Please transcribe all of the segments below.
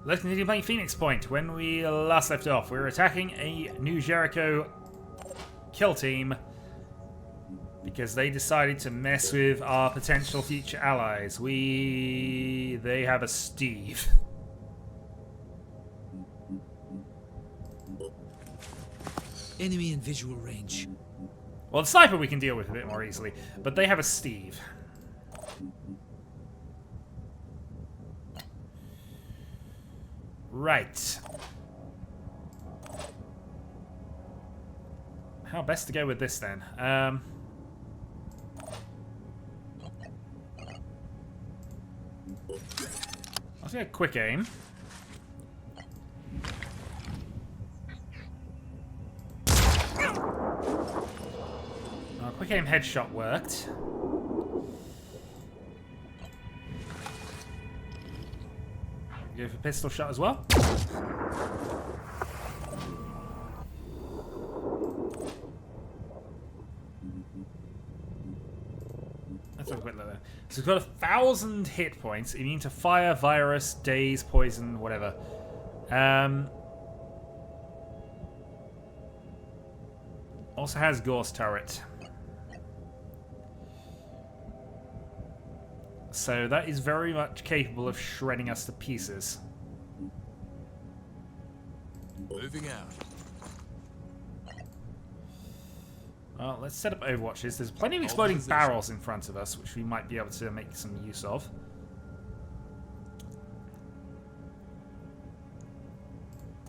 Let's continue playing Phoenix Point. When we last left off, we were attacking a New Jericho kill team because they decided to mess with our potential future allies. They have a S.T.E.V.E. Enemy in visual range. Well, the sniper we can deal with a bit more easily, but they have a S.T.E.V.E. Right. How best to go with this then? I'll take a quick aim. Quick aim headshot worked. Go for pistol shot as well. Let's look a bit lower. So we've got 1,000 hit points, immune to fire, virus, daze, poison, whatever. Also has Gauss turret. So that is very much capable of shredding us to pieces. Moving out. Well, let's set up overwatches. There's plenty of exploding barrels in front of us, which we might be able to make some use of.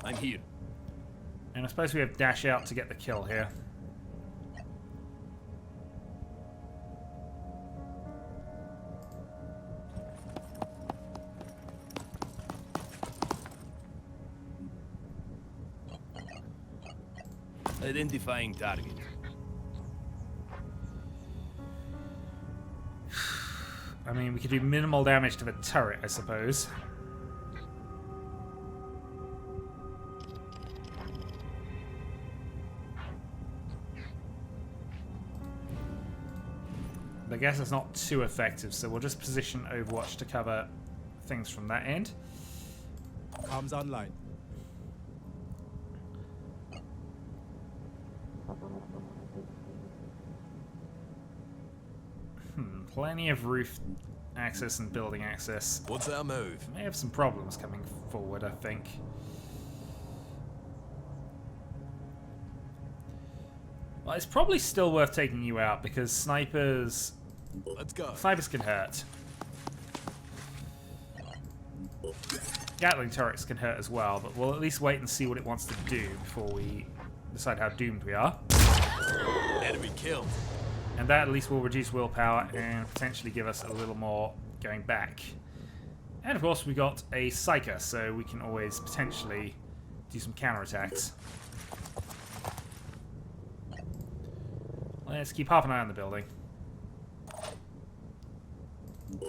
I'm here. And I suppose we have dash out to get the kill here. Identifying target. I mean, we could do minimal damage to the turret, I suppose. But I guess it's not too effective, so we'll just position Overwatch to cover things from that end. Comms online. Plenty of roof access and building access. What's our move? May have some problems coming forward, I think. Well, it's probably still worth taking you out because snipers Let's go. snipers can hurt. Gatling turrets can hurt as well, but we'll at least wait and see what it wants to do before we decide how doomed we are. Enemy killed. And that at least will reduce willpower and potentially give us a little more going back. And of course we got a Psyker, so we can always potentially do some counterattacks. Let's keep half an eye on the building.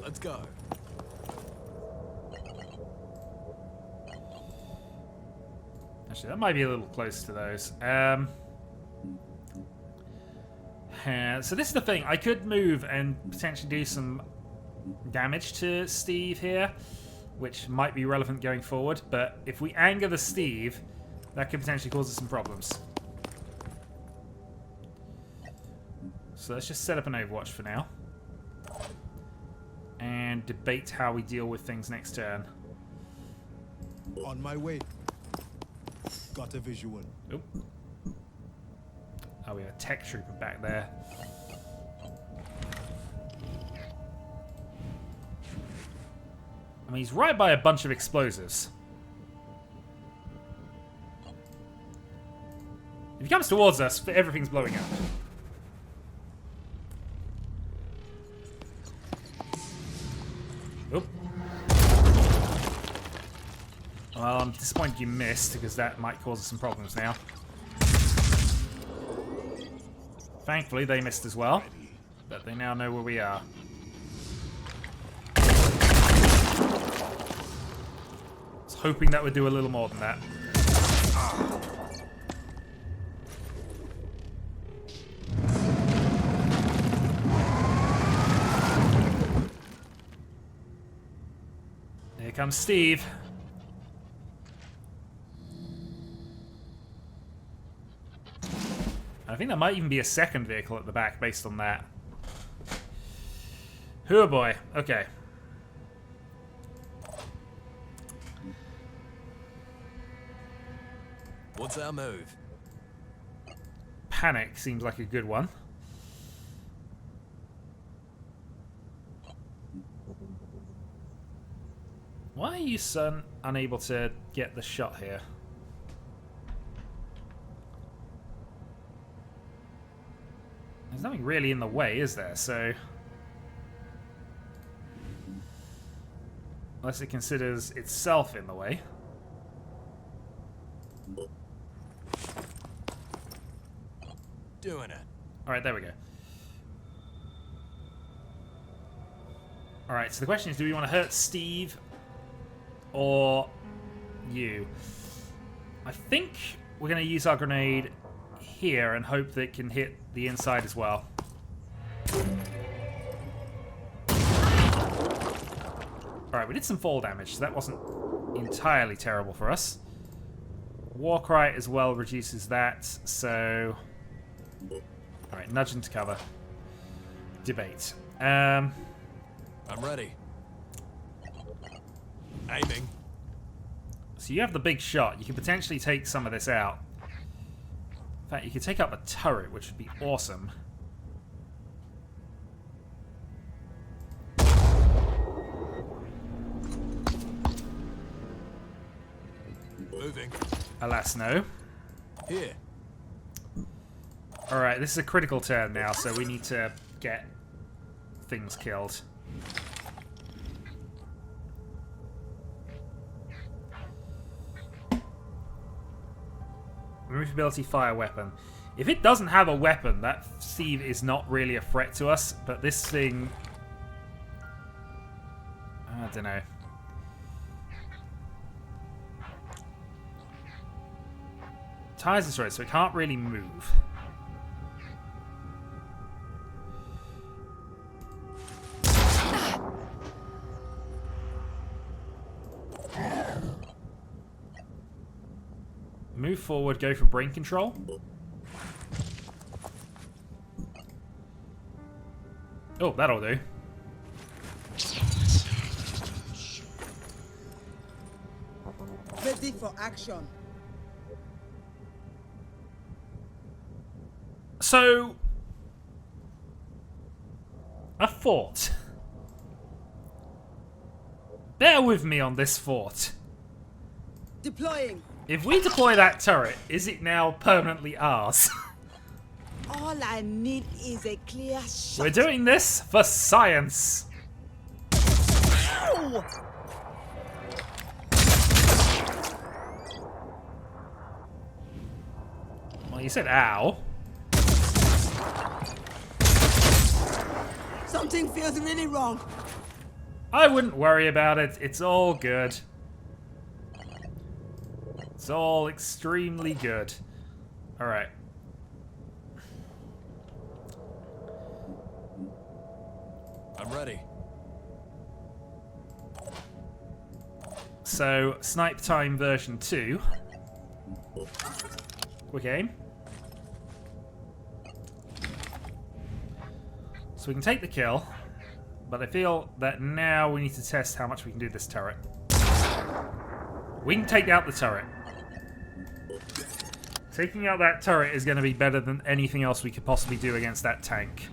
Let's go. Actually, that might be a little close to those. So this is the thing. I could move and potentially do some damage to S.T.E.V.E. here, which might be relevant going forward. But if we anger the S.T.E.V.E., that could potentially cause us some problems. So let's just set up an Overwatch for now. And debate how we deal with things next turn. On my way. Got a visual. Oop. Oh, we have a tech trooper back there. I mean, he's right by a bunch of explosives. If he comes towards us, everything's blowing up. Oop. Well, I'm disappointed you missed, because that might cause us some problems now. Thankfully, they missed as well, but they now know where we are. I was hoping that would do a little more than that. Here comes Steve. I think there might even be a second vehicle at the back based on that. Oh boy. Okay. What's our move? Panic seems like a good one. Why are you, son, unable to get the shot here? There's nothing really in the way, is there? So, unless it considers itself in the way. Doing it. Alright, there we go. Alright, so the question is, do we want to hurt Steve or you? I think we're going to use our grenade here and hope that it can hit the inside as well. Alright, we did some fall damage, so that wasn't entirely terrible for us. Warcry as well reduces that, so... Alright, nudge into cover. Debate. I'm ready. Aiming. So you have the big shot. You can potentially take some of this out. In fact, you could take out the turret, which would be awesome. Moving. Alas, no. Here. Alright, this is a critical turn now, so we need to get things killed. Removability fire weapon. If it doesn't have a weapon, that S.T.E.V.E. is not really a threat to us, but this thing... I don't know. Tires destroyed, so it can't really move. Move forward, go for brain control. Oh, that'll do. Ready for action. So, a fort. Bear with me on this fort. Deploying. If we deploy that turret, is it now permanently ours? All I need is a clear shot. We're doing this for science. Ow! Well, you said ow. Something feels really wrong. I wouldn't worry about it. It's all good. It's all extremely good. Alright. I'm ready. So, Snipe Time version 2. Quick aim. So we can take the kill, but I feel that now we need to test how much we can do this turret. We can take out the turret. Taking out that turret is going to be better than anything else we could possibly do against that tank.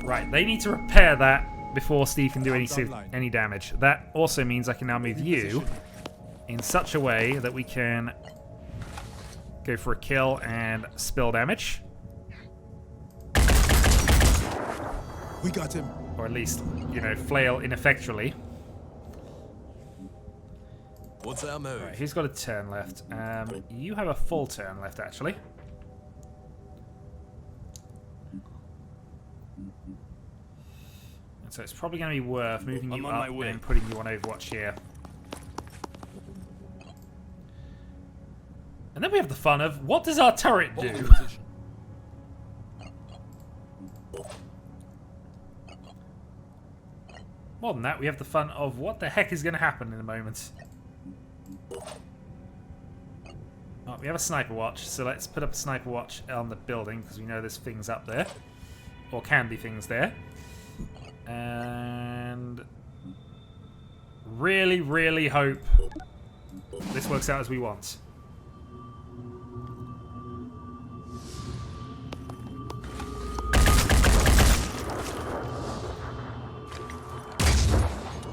Right, they need to repair that before Steve can do any damage. That also means I can now move you in such a way that we can go for a kill and spill damage. We got him. Or at least, you know, flail ineffectually. What's our move? Right, who's got a turn left? You have a full turn left, actually. And so it's probably going to be worth moving you up and putting you on Overwatch here. And then we have the fun of, what does our turret do? More than that, we have the fun of what the heck is going to happen in a moment. Oh, we have a sniper watch, so let's put up a sniper watch on the building because we know there's things up there. Or can be things there. And really, really hope this works out as we want.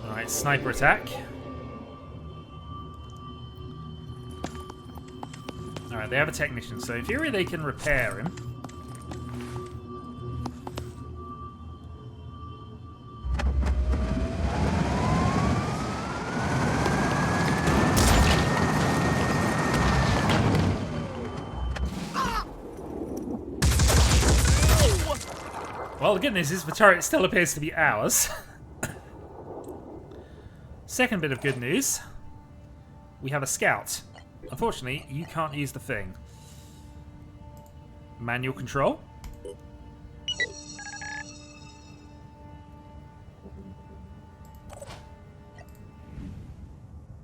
Alright, sniper attack. Alright, they have a technician, so in theory they can repair him. Well, the good news is the turret still appears to be ours. Second bit of good news. We have a scout. Unfortunately, you can't use the thing. Manual control.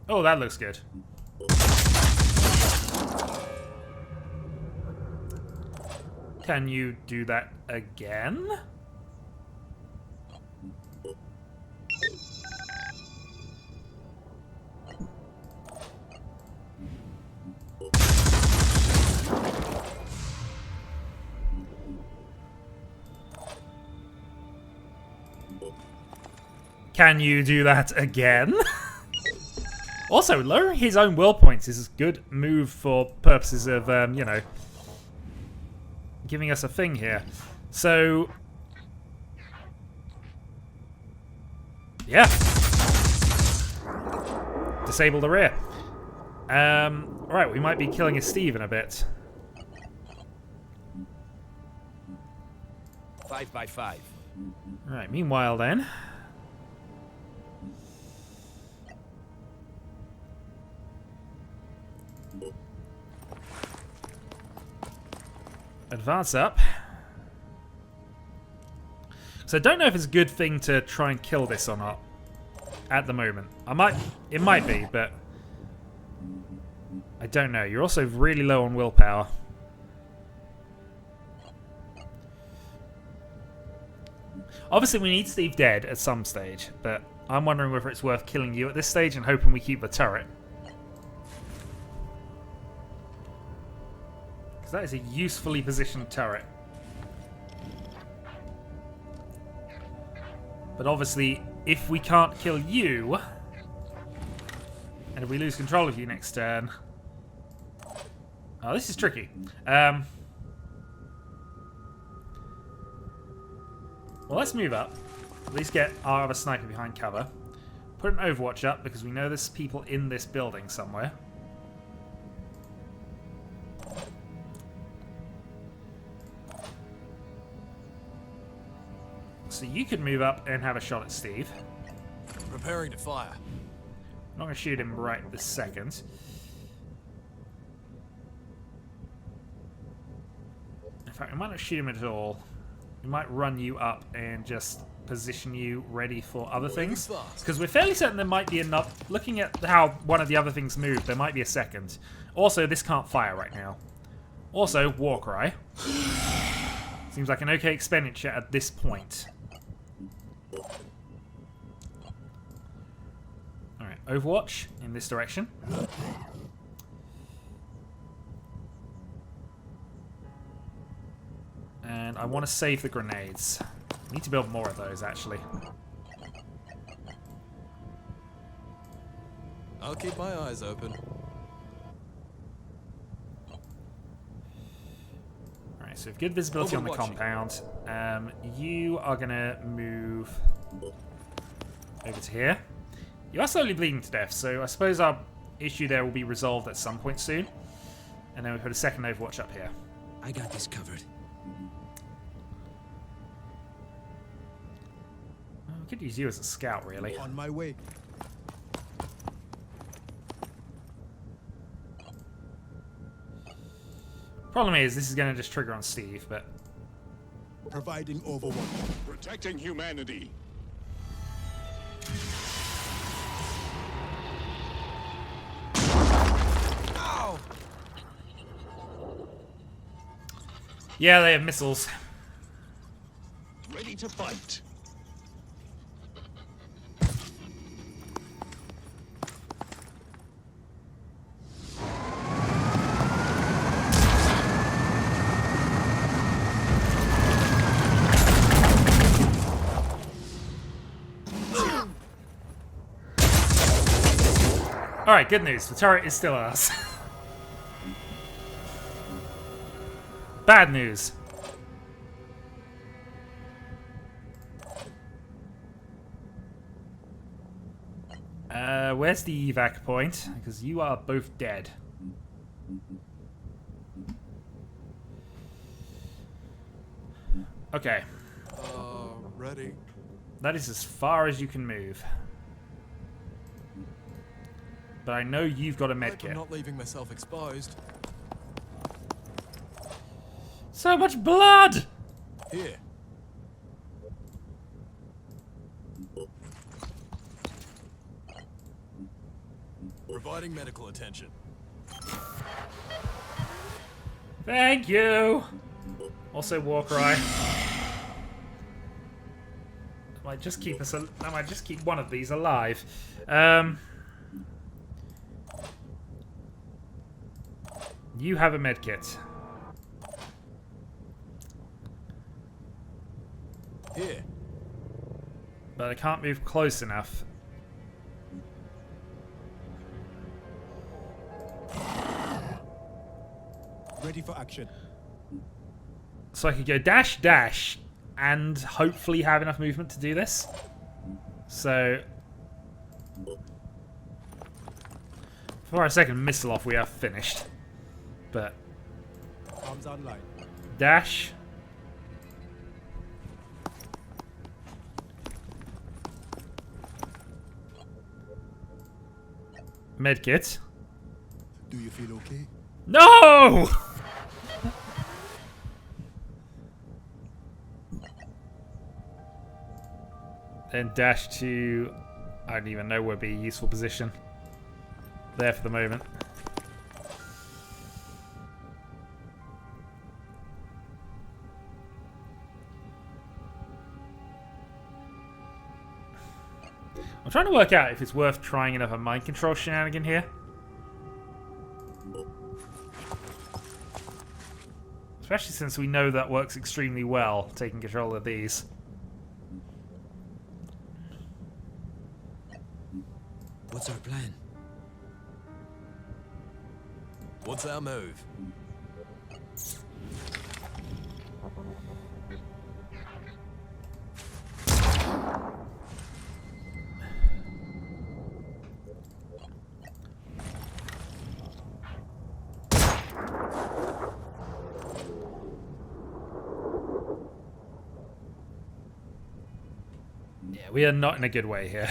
Oh, that looks good. Can you do that again? Can you do that again? Also, lowering his own will points is a good move for purposes of, you know, giving us a thing here. So, yeah. Disable the rear. Right, we might be killing a S.T.E.V.E. in a bit. 5 by 5. Right, meanwhile then. Advance up. So I don't know if it's a good thing to try and kill this or not at the moment. It might be, but I don't know. You're also really low on willpower. Obviously we need S.T.E.V.E. dead at some stage, but I'm wondering whether it's worth killing you at this stage and hoping we keep the turret. That is a usefully positioned turret. But obviously, if we can't kill you, and if we lose control of you next turn... Oh, this is tricky. Well, let's move up. At least get our other sniper behind cover. Put an overwatch up, because we know there's people in this building somewhere. So you could move up and have a shot at S.T.E.V.E. Preparing to fire. I'm not going to shoot him right this second. In fact, we might not shoot him at all. We might run you up and just position you ready for other things. Because we're fairly certain there might be enough. Looking at how one of the other things moved, there might be a second. Also, this can't fire right now. Also, war cry. Seems like an okay expenditure at this point. Alright, Overwatch in this direction. And I want to save the grenades. I need to build more of those, actually. I'll keep my eyes open. Alright, so we have good visibility on the compound. You are going to move over to here. You are slowly bleeding to death, so I suppose our issue there will be resolved at some point soon. And then we put a second Overwatch up here. I got this covered. Well, we could use you as a scout, really. On my way. Problem is, this is going to just trigger on S.T.E.V.E., but... Providing overwatch. Protecting humanity. Ow! Yeah, they have missiles. Ready to fight. Alright, good news. The turret is still ours. Bad news. Where's the evac point? Because you are both dead. Okay. Ready. That is as far as you can move. But I know you've got a Hope I'm medkit. not leaving myself exposed. So much blood! Here. Providing medical attention. Thank you! Also war cry. That might just keep us. That might just keep one of these alive. You have a medkit. Here. But I can't move close enough. Ready for action. So I could go dash, dash, and hopefully have enough movement to do this. So, for our second missile off, we are finished. But, Arms online. dash. Medkit. Do you feel okay? No! Then dash to... I don't even know where would be a useful position. There for the moment. I'm trying to work out if it's worth trying another mind control shenanigan here. Especially since we know that works extremely well, taking control of these. What's our plan? What's our move? Yeah, we are not in a good way here.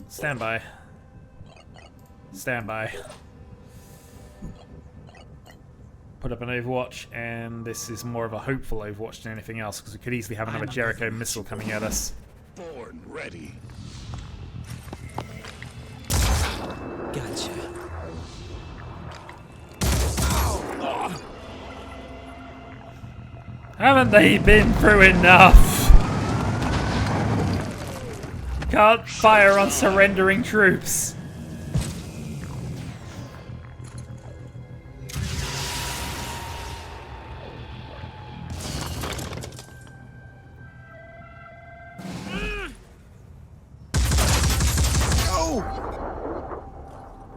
Stand by. Stand by. Put up an Overwatch, and this is more of a hopeful Overwatch than anything else, because we could easily have another Jericho missile coming at us. Born ready. Gotcha. Haven't they been through enough? You can't fire on surrendering troops.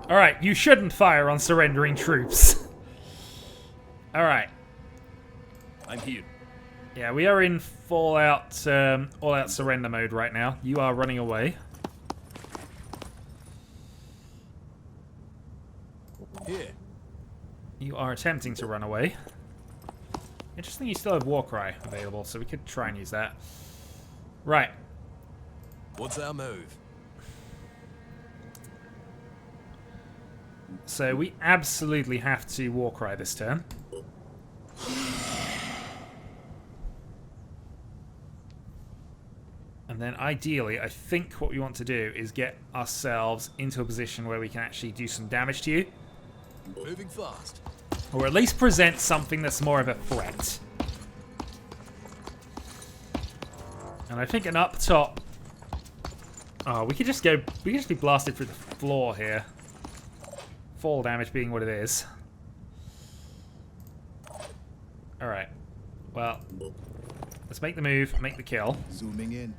Alright, you shouldn't fire on surrendering troops. Alright. I'm here. Yeah, we are in all-out surrender mode right now. You are running away. Here. You are attempting to run away. Interesting, you still have Warcry available, so we could try and use that. Right. What's our move? So we absolutely have to Warcry this turn. And then ideally, I think what we want to do is get ourselves into a position where we can actually do some damage to you. Moving fast. Or at least present something that's more of a threat. And I think an up top... Oh, we could just go... We could just be blasted through the floor here. Fall damage being what it is. Alright. Well, let's make the move, make the kill. Zooming in.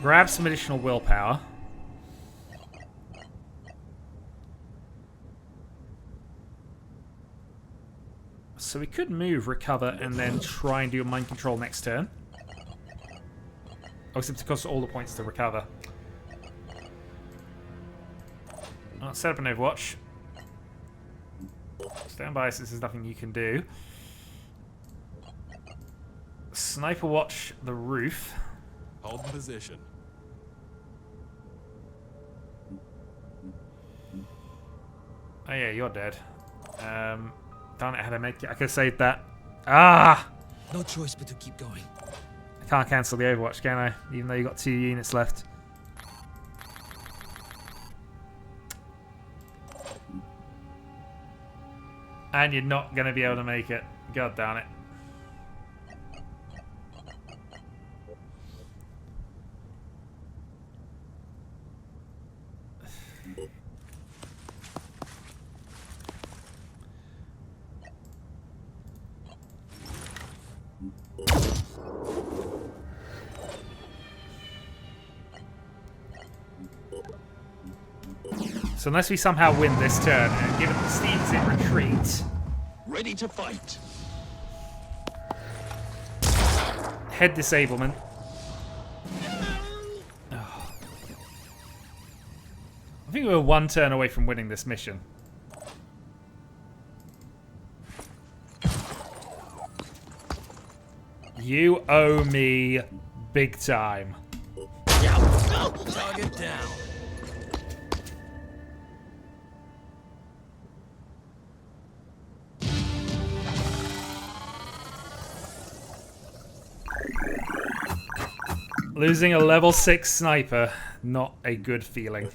Grab some additional willpower. So we could move, recover, and then try and do a mind control next turn. Oh, except it costs all the points to recover. Oh, set up an overwatch. Stand by since there's nothing you can do. Sniper watch the roof. Hold the position. Oh yeah, you're dead. Darn it, how to make it. I could have saved that. Ah! No choice but to keep going. I can't cancel the overwatch, can I? Even though you got 2 units left. And you're not going to be able to make it. God damn it. So unless we somehow win this turn, and given that Steve's in retreat... Ready to fight. Head disablement. Oh. I think we were 1 turn away from winning this mission. You owe me big time. Target down. Losing a level 6 sniper, not a good feeling.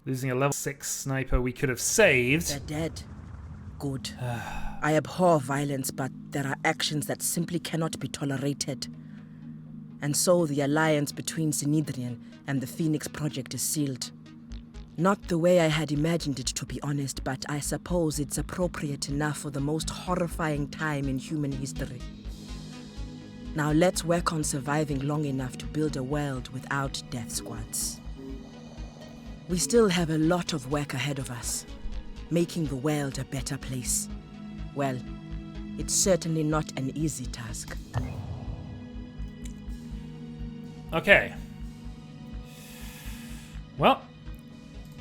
Losing a level 6 sniper we could have saved. They're dead. Good. I abhor violence, but there are actions that simply cannot be tolerated. And so the alliance between Synedrian and the Phoenix Project is sealed. Not the way I had imagined it, to be honest, but I suppose it's appropriate enough for the most horrifying time in human history. Now let's work on surviving long enough to build a world without death squads. We still have a lot of work ahead of us, making the world a better place. Well, it's certainly not an easy task. Okay. Well,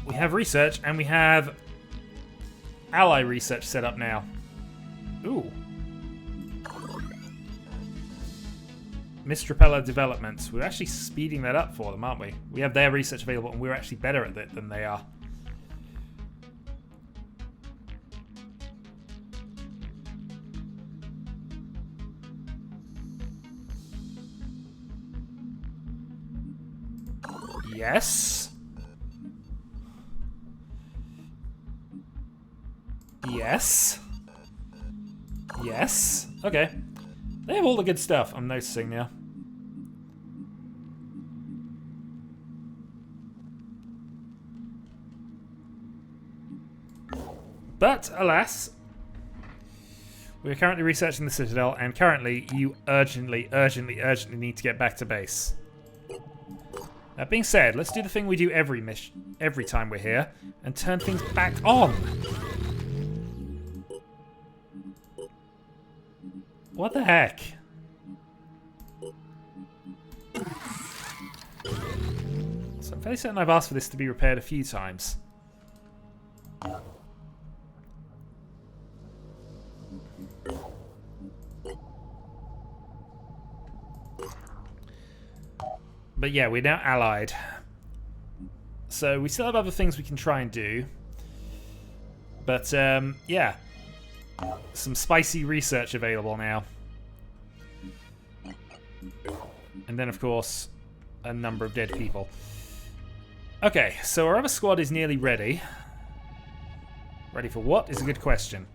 we have research and we have ally research set up now. Ooh. Mistrapeller development. We're actually speeding that up for them, aren't we? We have their research available and we're actually better at it than they are. Yes. Yes. Yes. Okay. They have all the good stuff, I'm noticing now. But, alas, we are currently researching the Citadel, and currently you urgently need to get back to base. That being said, let's do the thing we do every time we're here, and turn things back on. What the heck? So I'm fairly certain I've asked for this to be repaired a few times. But yeah, we're now allied. So we still have other things we can try and do. But yeah, some spicy research available now. And then, of course, a number of dead people. Okay, so our other squad is nearly ready. Ready for what is a good question.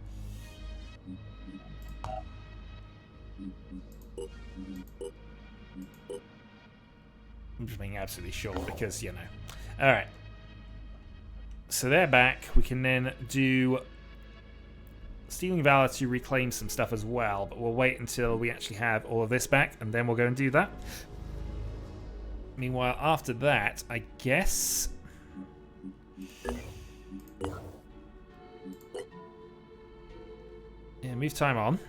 I'm just being absolutely sure because, you know. Alright. So they're back. We can then do Stealing Valor to reclaim some stuff as well, but we'll wait until we actually have all of this back, and then we'll go and do that. Meanwhile, after that, I guess... yeah, move time on.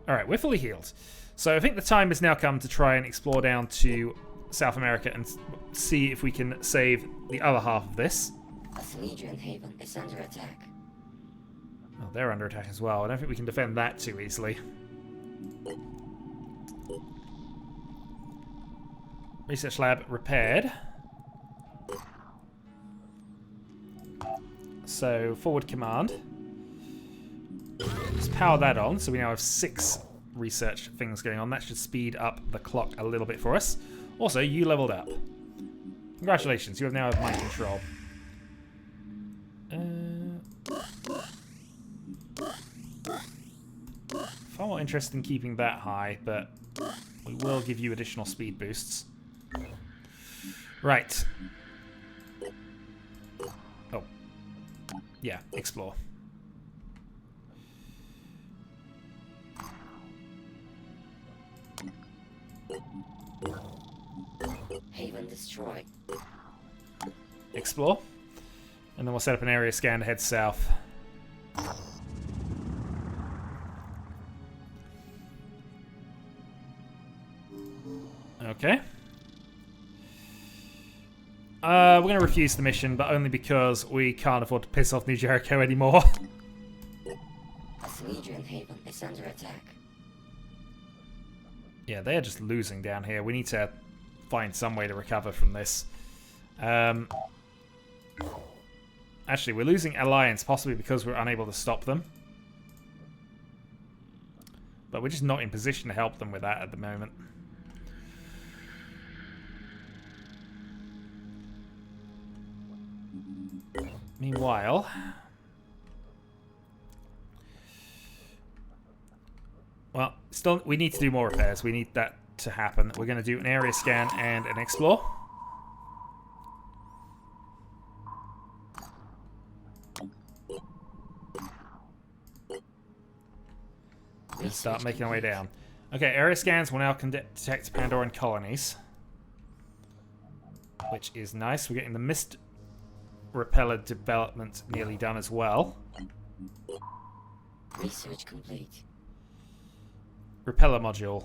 Alright, we're fully healed. So I think the time has now come to try and explore down to South America and see if we can save the other half of this. A Synedrian haven is under attack. Oh, they're under attack as well. I don't think we can defend that too easily. Research lab repaired. So, forward command. Let's power that on, so we now have 6 research things going on. That should speed up the clock a little bit for us. Also, you leveled up. Congratulations, you have now mind control. Far more interested in keeping that high, but we will give you additional speed boosts. Right. Oh. Yeah, explore. Haven destroyed. Explore. And then we'll set up an area scan to head south. Okay. We're going to refuse the mission, but only because we can't afford to piss off New Jericho anymore. A Synedrian haven is under attack. Yeah, they're just losing down here. We need to find some way to recover from this. Actually, we're losing Alliance, possibly because we're unable to stop them. But we're just not in position to help them with that at the moment. Meanwhile... well, still, we need to do more repairs. We need that to happen. We're going to do an area scan and an explore. And start making our way down. Okay, area scans will now detect Pandoran colonies. Which is nice. We're getting the mist repeller development nearly done as well. Research complete. Repeller module.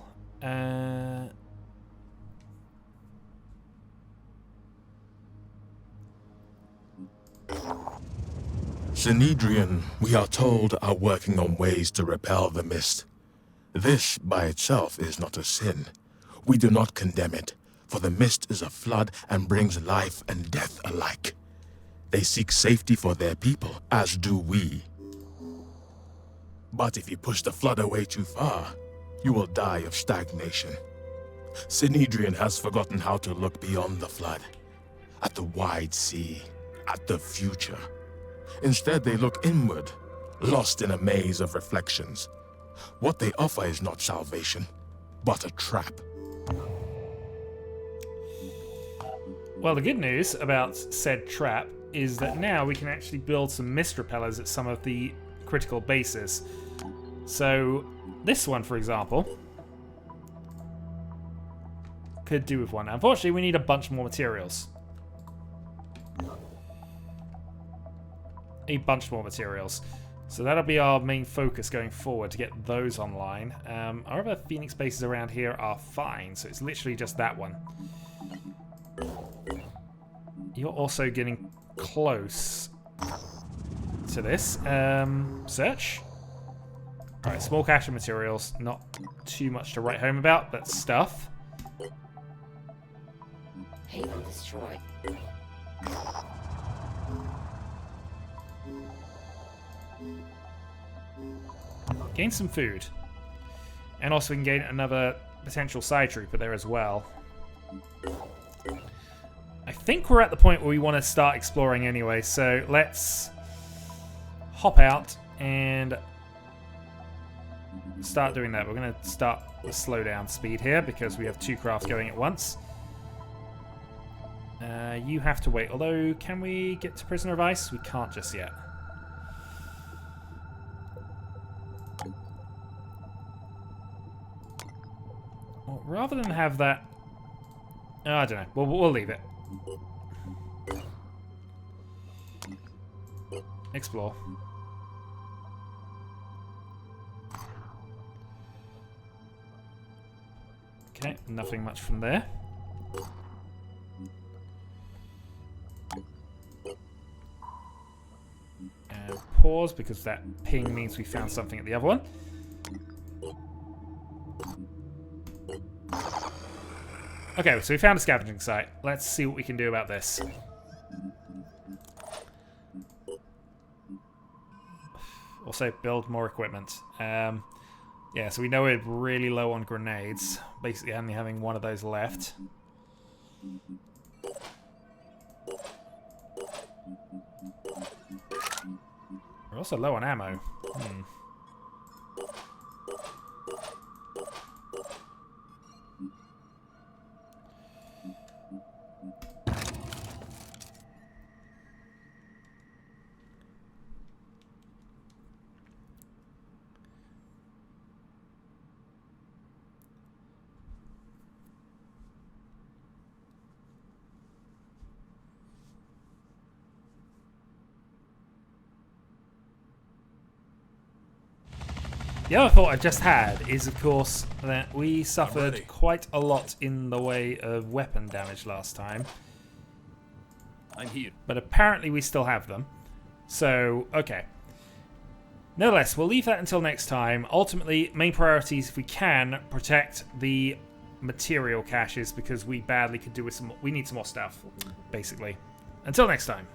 Synedrian, we are told, are working on ways to repel the mist. This, by itself, is not a sin. We do not condemn it, for the mist is a flood and brings life and death alike. They seek safety for their people, as do we. But if you push the flood away too far, you will die of stagnation. Synedrian has forgotten how to look beyond the flood, at the wide sea, at the future. Instead, they look inward, lost in a maze of reflections. What they offer is not salvation, but a trap. Well, the good news about said trap is that now we can actually build some mist repellers at some of the critical bases. So, this one, for example, could do with one. Unfortunately, we need a bunch more materials. A bunch more materials. So that'll be our main focus going forward, to get those online. Our other Phoenix bases around here are fine, so it's literally just that one. You're also getting close to this. Search. Alright, small cache of materials. Not too much to write home about, but stuff. Haven destroyed. Gain some food. And also we can gain another potential side trooper there as well. I think we're at the point where we want to start exploring anyway, so let's hop out and start doing that. We're going to start the slow down speed here because we have 2 crafts going at once. You have to wait. Although, can we get to Prisoner of Ice? We can't just yet. Well, rather than have that... Oh, I don't know. We'll leave it. Explore. Okay, nothing much from there. And pause because that ping means we found something at the other one. Okay, so we found a scavenging site. Let's see what we can do about this. Also, build more equipment. Yeah, so we know we're really low on grenades. Basically only having one of those left. We're also low on ammo. The other thought I just had is, of course, that we suffered quite a lot in the way of weapon damage last time. I'm here. But apparently we still have them. So, okay. Nevertheless, we'll leave that until next time. Ultimately, main priorities, if we can, protect the material caches because we badly could do with some... We need some more stuff, basically. Until next time.